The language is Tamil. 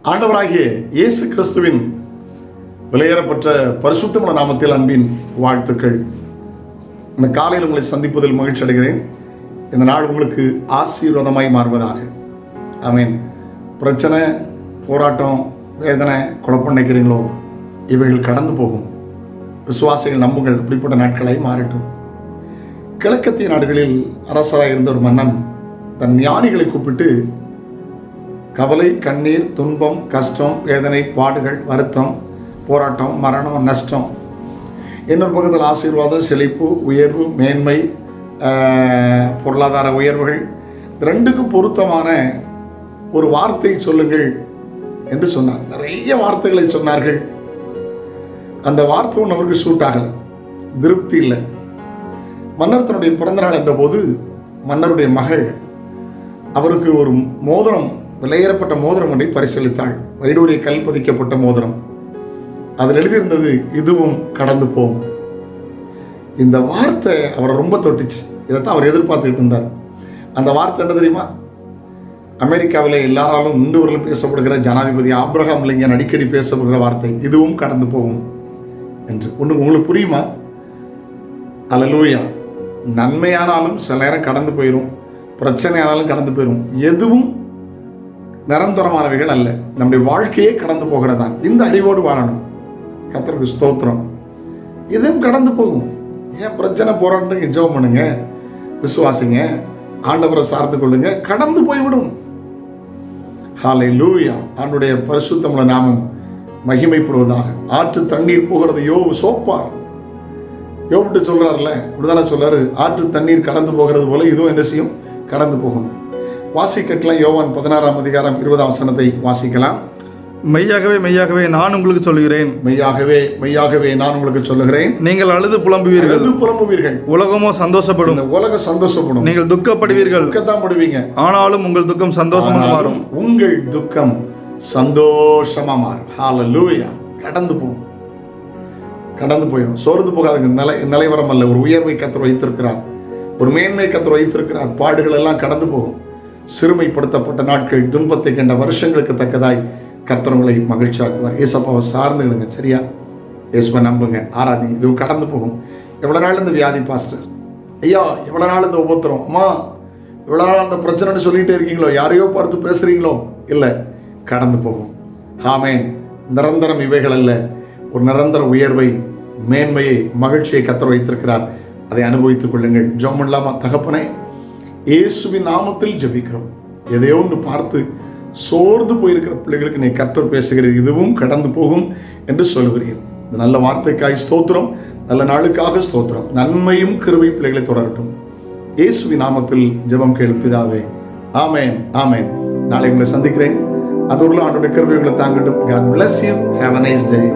ஆண்டவராகிய இயேசு கிறிஸ்துவின் விலையேறப்பட்ட பரிசுத்தமான நாமத்தில் அன்பின் வாழ்த்துக்கள். இந்த காலையில் உங்களை சந்திப்பதில் மகிழ்ச்சி அடைகிறேன். இந்த நாள் உங்களுக்கு ஆசீர்வாதமாய் மாறுவதாக. ஆமென். பிரச்சனை, போராட்டம், வேதனை, குழப்பம் நினைக்கிறீங்களோ, இவைகள் கடந்து போகும். விசுவாசிகள் நம்புங்கள், இப்படிப்பட்ட நாட்களை மாறட்டும். கிழக்கத்திய நாடுகளில் அரசராக இருந்த ஒரு மன்னன் தன் ஞானிகளை கூப்பிட்டு கவலை, கண்ணீர், துன்பம், கஷ்டம், வேதனை, பாடுகள், வருத்தம், போராட்டம், மரணம், நஷ்டம், இன்னொரு பக்கத்தில் ஆசீர்வாதம், செழிப்பு, உயர்வு, மேன்மை, பொருளாதார உயர்வுகள், ரெண்டுக்கும் பொருத்தமான ஒரு வார்த்தை சொல்லுங்கள் என்று சொன்னார். நிறைய வார்த்தைகளை சொன்னார்கள். அந்த வார்த்தை ஒன்று அவருக்கு சூட் ஆகலை, திருப்தி இல்லை. மன்னர் தன்னுடைய பிறந்தநாள் என்ற போது மன்னருடைய மகள் அவருக்கு ஒரு மோதிரம், விலையேறப்பட்ட மோதிரம் ஒன்றை பரிசீலித்தாள். வைடூரிய கல் பதிக்கப்பட்ட மோதிரம். அதில் எழுதியிருந்தது, இதுவும் கடந்து போகும். இந்த வார்த்தை அவரை ரொம்ப தொட்டுச்சு. இதைத்தான் அவர் எதிர்பார்த்துக்கிட்டு இருந்தார். அந்த வார்த்தை என்ன தெரியுமா? அமெரிக்காவில் எல்லாராலும் இன்று வரலும் பேசப்படுகிற ஜனாதிபதி ஆபிரகாம் லிங்கன் அடிக்கடி பேசப்படுகிற வார்த்தை, இதுவும் கடந்து போகும் என்று. உங்களுக்கு புரியுமா? அல்லேலூயா. நன்மையானாலும் சில நேரம் கடந்து போயிடும், பிரச்சனையானாலும் கடந்து போயிடும். எதுவும் நிரந்தரமானவைகள் அல்ல. நம்முடைய வாழ்க்கையே கடந்து போகிறதான். இந்த அறிவோடு வாழணும். கர்த்தருக்கு ஸ்தோத்திரம். எதுவும் கடந்து போகும். ஏன் பிரச்சனை, போராட்டம், ஜெபம் பண்ணுங்க, விசுவாசிங்க, ஆண்டவரை சார்ந்து கொள்ளுங்க, கடந்து போய்விடும். ஹல்லேலூயா. ஆண்டுடைய பரிசுத்தமுள்ள நாமம் மகிமைப்படுவதாக. ஆற்று தண்ணீர் போகிறது யோபு சோப்பார். யோபுட்டு சொல்றாருல, இப்படிதானே சொல்றாரு, ஆற்று தண்ணீர் கடந்து போகிறது போல இதுவும் என்ன செய்யும்? கடந்து போகும். வாசிக்கலாம். யோவான் 16:20 வாசிக்கலாம். மெய்யாகவே மெய்யாகவே நான் உங்களுக்கு சொல்லுகிறேன், மெய்யாகவே மெய்யாகவே நான் உங்களுக்கு சொல்லுகிறேன், நீங்கள் அழுது புலம்புவீர்கள், உலகமோ சந்தோஷப்படும். உலகம் சந்தோஷப்படும். நீங்கள் துக்கப்படுவீர்கள், துக்கத்தான் படுவீங்க. ஆனாலும் உங்கள் துக்கம் சந்தோஷமாக மாறும். உங்கள் துக்கம் சந்தோஷமா மாறும். ஹல்லேலூயா. கடந்து போகும், கடந்து போயிடும். சோர்ந்து போகாதுங்க. நிலைவரம் அல்ல. ஒரு உயர்வை கர்த்தர் வைத்திருக்கிறார், ஒரு மேன்மை கர்த்தர் வைத்திருக்கிறார். பாடுகள் எல்லாம் கடந்து போகும். சிறுமைப்படுத்தப்பட்ட நாட்கள், துன்பத்தை கண்ட வருஷங்களுக்கு தக்கதாய் கர்த்தர் உங்களை மகிழ்ச்சியாக்குவார். ஏசப்பாவை சார்ந்துடுங்க. சரியா? ஏசுவை நம்புங்க, ஆராதிங்க. இதுவும் கடந்து போகும். எவ்வளோ நாள் இந்த வியாதி பாஸ்டர், ஐயா எவ்வளோ நாள் இந்த உபத்திரம், அம்மா எவ்வளோ நாள் அந்த பிரச்சனைன்னு சொல்லிகிட்டே இருக்கீங்களோ, யாரையோ பார்த்து பேசுகிறீங்களோ, இல்லை, கடந்து போகும். ஆமென். நிரந்தரம் இவைகள் அல்ல. ஒரு நிரந்தர உயர்வை, மேன்மையை, மகிழ்ச்சியை கர்த்தர் வைத்திருக்கிறார். அதை அனுபவித்துக் கொள்ளுங்கள். ஜெபம் இல்லாம, தகப்பனே, இயேசுவின் நாமத்தில் ஜெபிக்கிறோம். எதையோ ஒன்று பார்த்து சோர்ந்து போயிருக்கிற பிள்ளைகளுக்கு நீ கர்த்தர் பேசுகிறீர், இதுவும் கடந்து போகும் என்று சொல்கிறீர். இந்த நல்ல வார்த்தைக்காய் ஸ்தோத்திரம், நல்ல நாளுக்காக ஸ்தோத்திரம். நன்மையும் கிருபையும் பிள்ளைகளை தொடரட்டும். இயேசுவின் நாமத்தில் ஜெபம் கேளு பிதாவே. ஆமென், ஆமென். நாளை உங்களை சந்திக்கிறேன். அது ஒரு ஆண்டோட கிருபை உங்களை தாங்கட்டும். God bless you. Have a nice day.